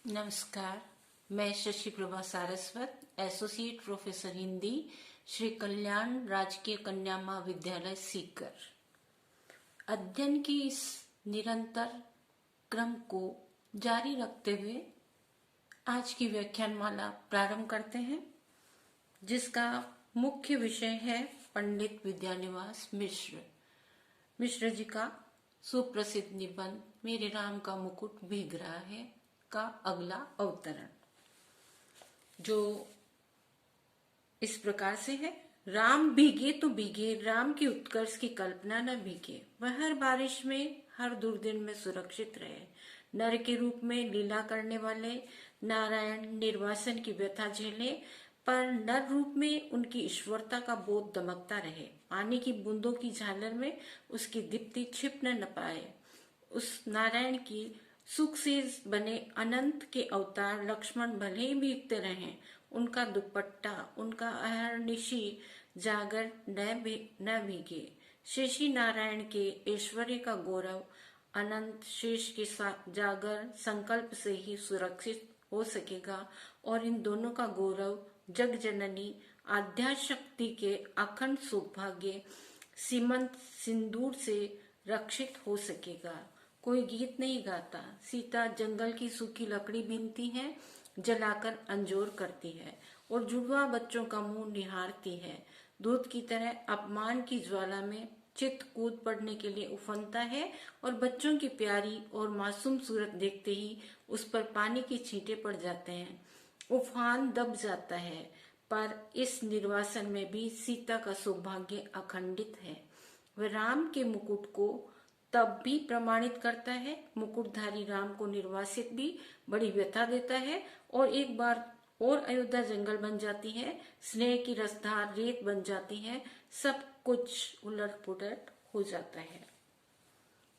नमस्कार। मैं Shashi Prabha Saraswat, associate professor Hindi, Shri Kalyan राजकीय कन्या महाविद्यालय सीकर। अध्ययन की इस निरंतर क्रम को जारी रखते हुए आज की व्याख्यानमाला प्रारंभ करते हैं, जिसका मुख्य विषय है पंडित विद्यानिवास मिश्र जी का सुप्रसिद्ध निबंध मेरे राम का मुकुट भीग रहा है का अगला अवतरण, जो इस प्रकार से है। राम भीगे तो भीगे, राम की उत्कर्ष की कल्पना न भीगे। वह हर बारिश में, हर दुर्दिन में सुरक्षित रहे। नर के रूप में लीला करने वाले नारायण निर्वासन की व्यथा झेले, पर नर रूप में उनकी ईश्वरता का बोध दमकता रहे। पानी की बूंदों की झालर में उसकी दीप्ति छिप न पाए। उस नारायण की सुख से बने अनंत के अवतार लक्ष्मण भले ही भीगते रहे, उनका दुपट्टा, उनका अहर्निशी जागर न भीगे। शेषी नारायण के ऐश्वर्य का गौरव अनंत शेष के जागर संकल्प से ही सुरक्षित हो सकेगा, और इन दोनों का गौरव जग जननी आद्याशक्ति के अखंड सौभाग्य सीमंत सिंदूर से रक्षित हो सकेगा। कोई गीत नहीं गाता, सीता जंगल की सूखी लकड़ी बीनती है, जलाकर अंजोर करती है, और जुड़वा बच्चों का मुंह निहारती है। दूध की तरह अपमान की ज्वाला में चित्त कूद पड़ने के लिए उफनता है, और बच्चों की प्यारी और मासूम सूरत देखते ही उस पर पानी के छींटे पड़ जाते हैं। उफान दब जाता है, पर इस निर्वासन में भी सीता का सौभाग्य अखंडित है। वह राम के मुकुट को तब भी प्रमाणित करता है। मुकुटधारी राम को निर्वासित भी बड़ी व्यथा देता है, और एक बार और अयोध्या जंगल बन जाती है, स्नेह की रसधार रेत बन जाती है, सब कुछ उलट पुलट हो जाता है।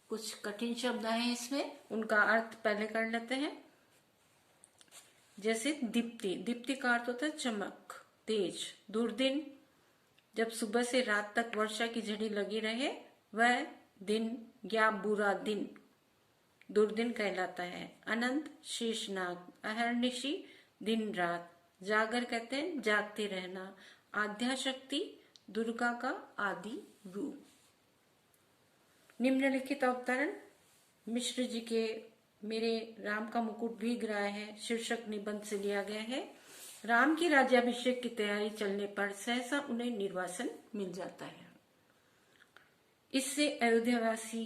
कुछ कठिन शब्द आए हैं इसमें, उनका अर्थ पहले कर लेते हैं। जैसे दीप्ति, दीप्ति का अर्थ होता है चमक, तेज। दुर्दिन, जब सुबह से रात तक वर्षा की झड़ी लगी रहे, वह दिन या बुरा दिन दुर्दिन कहलाता है। अनंत, शेषनाग, अहर्निशी, दिन रात। जागर कहते हैं जागते रहना। आद्याशक्ति, दुर्गा का आदि रूप। निम्नलिखित अवतरण मिश्र जी के मेरे राम का मुकुट भीग रहा है शीर्षक निबंध से लिया गया है। राम की राज्याभिषेक की तैयारी चलने पर सहसा उन्हें निर्वासन मिल जाता है। इससे अयोध्यावासी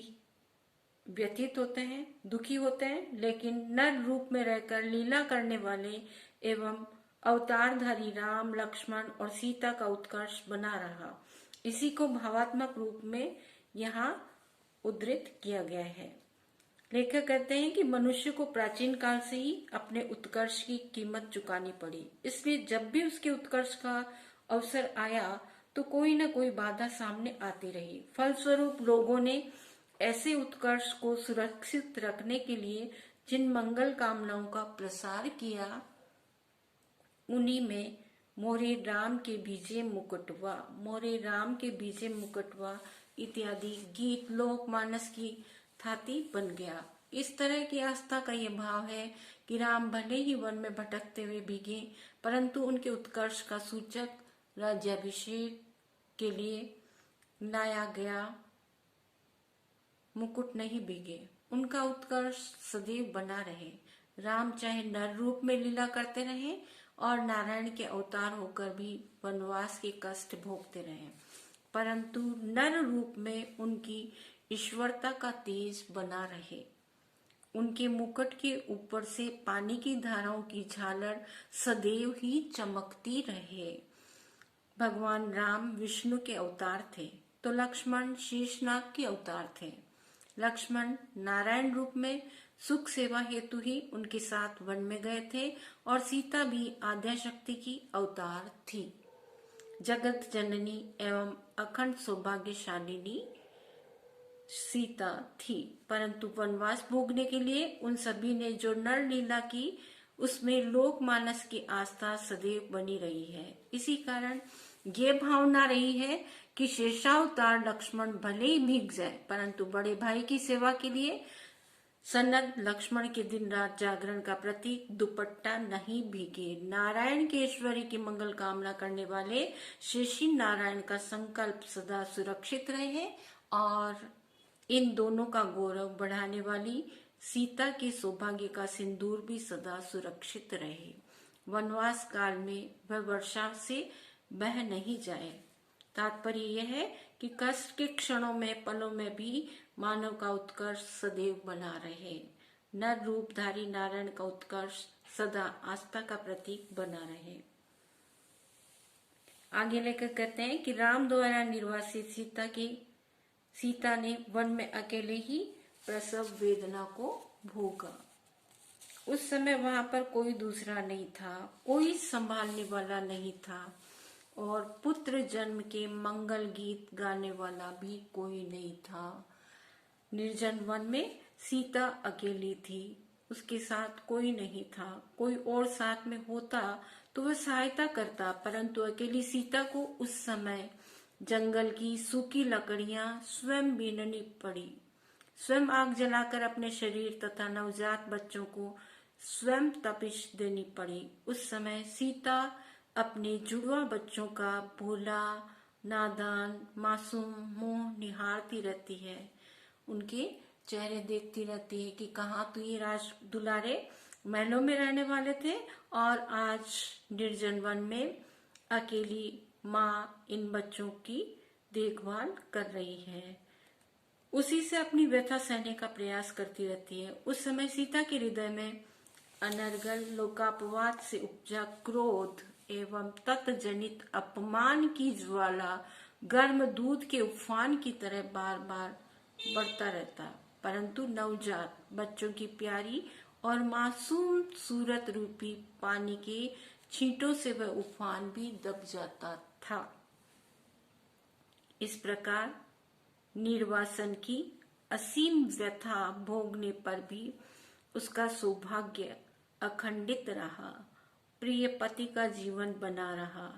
व्यथित होते हैं, दुखी होते हैं, लेकिन नर रूप में रहकर लीला करने वाले एवं अवतारधारी राम, लक्ष्मण और सीता का उत्कर्ष बना रहा। इसी को भावात्मक रूप में यहाँ उद्धृत किया गया है। लेखक कहते हैं कि मनुष्य को प्राचीन काल से ही अपने उत्कर्ष की कीमत चुकानी पड़ी, इसलिए जब भी उसके उत्कर्ष का अवसर आया तो कोई न कोई बाधा सामने आती रही। फलस्वरूप लोगों ने ऐसे उत्कर्ष को सुरक्षित रखने के लिए जिन मंगल कामनाओं का प्रसार किया, उन्हीं में मोरे राम के बीजे मुकुटवा, मोरे राम के बीजे मुकुटवा इत्यादि गीत लोकमानस की थाती बन गया। इस तरह की आस्था का ये भाव है कि राम भले ही वन में भटकते हुए भीगे, परंतु उनके उत्कर्ष का सूचक राज्याभिषेक के लिए लाया गया मुकुट नहीं भीगे। उनका उत्कर्ष सदैव बना रहे। राम चाहे नर रूप में लीला करते रहे और नारायण के अवतार होकर भी वनवास के कष्ट भोगते रहे, परंतु नर रूप में उनकी ईश्वरता का तेज बना रहे। उनके मुकुट के ऊपर से पानी की धाराओं की झालर सदैव ही चमकती रहे। भगवान राम विष्णु के अवतार थे, तो लक्ष्मण शेषनाग के अवतार थे। लक्ष्मण नारायण रूप में सुख सेवा हेतु ही उनके साथ वन में गए थे, और सीता भी आद्याशक्ति की अवतार थी। जगत जननी एवं अखंड सौभाग्यशालिनी सीता थी, परंतु वनवास भोगने के लिए उन सभी ने जो नर लीला की, उसमें लोकमानस की आस्था सदैव बनी रही है। इसी कारण ये भावना रही है कि शेषावतार लक्ष्मण भले ही भीग जाए, परंतु बड़े भाई की सेवा के लिए सनद लक्ष्मण के दिन रात जागरण का प्रतीक, दुपट्टा नहीं भीगे। नारायण के ऐश्वर्य की मंगल कामना करने वाले शेषी नारायण का संकल्प सदा सुरक्षित रहे और इन दोनों का गौरव बढ़ाने वाली सीता के सौभाग्य का सिंदूर भी सदा सुरक्षित रहे। वनवास काल में वह वर्षा से बह नहीं जाए। तात्पर्य यह है कि कष्ट के क्षणों में, पलों में भी मानव का उत्कर्ष सदैव बना रहे। नर रूपधारी नारायण का उत्कर्ष सदा आस्था का प्रतीक बना रहे। आगे लेकर कहते हैं कि राम द्वारा निर्वासित सीता ने वन में अकेले ही प्रसव वेदना को भोगा। उस समय वहां पर कोई दूसरा नहीं था, कोई संभालने वाला नहीं था और पुत्र जन्म के मंगल गीत गाने वाला भी कोई नहीं था। निर्जन वन में सीता अकेली थी, उसके साथ कोई नहीं था। कोई और साथ में होता तो वह सहायता करता, परंतु अकेली सीता को उस समय जंगल की सूखी लकड़ियां स्वयं बीननी पड़ी। स्वयं आग जलाकर अपने शरीर तथा नवजात बच्चों को स्वयं तपिश देनी पड़ी। उस समय सीता अपने जुड़वा बच्चों का भोला, नादान, मासूम मुंह निहारती रहती है। उनके चेहरे देखती रहती है कि कहाँ तो ये राज दुलारे महलों में रहने वाले थे और आज निर्जन वन में अकेली माँ इन बच्चों की देखभाल कर रही है। उसी से अपनी व्यथा सहने का प्रयास करती रहती है। उस समय सीता के हृदय में अनर्गल लोकापवाद से उपजा क्रोध एवं तत्जनित अपमान की ज्वाला गर्म दूध के उफान की तरह बार बार बढ़ता रहता, परंतु नवजात बच्चों की प्यारी और मासूम सूरत रूपी पानी के छींटों से वह उफान भी दब जाता था। इस प्रकार निर्वासन की असीम व्यथा भोगने पर भी उसका सौभाग्य अखंडित रहा, प्रिय पति का जीवन बना रहा।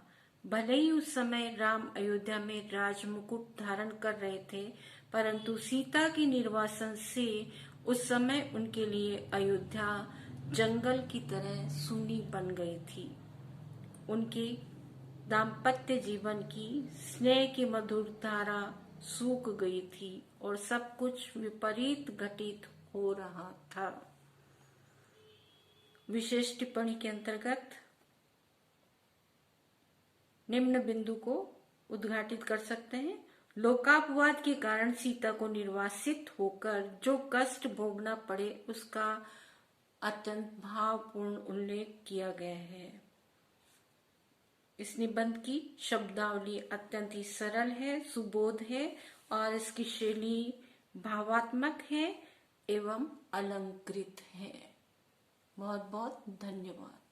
भले ही उस समय राम अयोध्या में राजमुकुट धारण कर रहे थे, परंतु सीता के निर्वासन से उस समय उनके लिए अयोध्या जंगल की तरह सूनी बन गई थी। उनके दाम्पत्य जीवन की स्नेह की मधुर धारा सूख गई थी और सब कुछ विपरीत घटित हो रहा था। विशेष टिप्पणी के अंतर्गत निम्न बिंदु को उद्घाटित कर सकते हैं। लोकापवाद के कारण सीता को निर्वासित होकर जो कष्ट भोगना पड़े उसका अत्यंत भावपूर्ण उल्लेख किया गया है। इस निबंध की शब्दावली अत्यंत ही सरल है, सुबोध है और इसकी शैली भावात्मक है एवं अलंकृत है। बहुत बहुत धन्यवाद।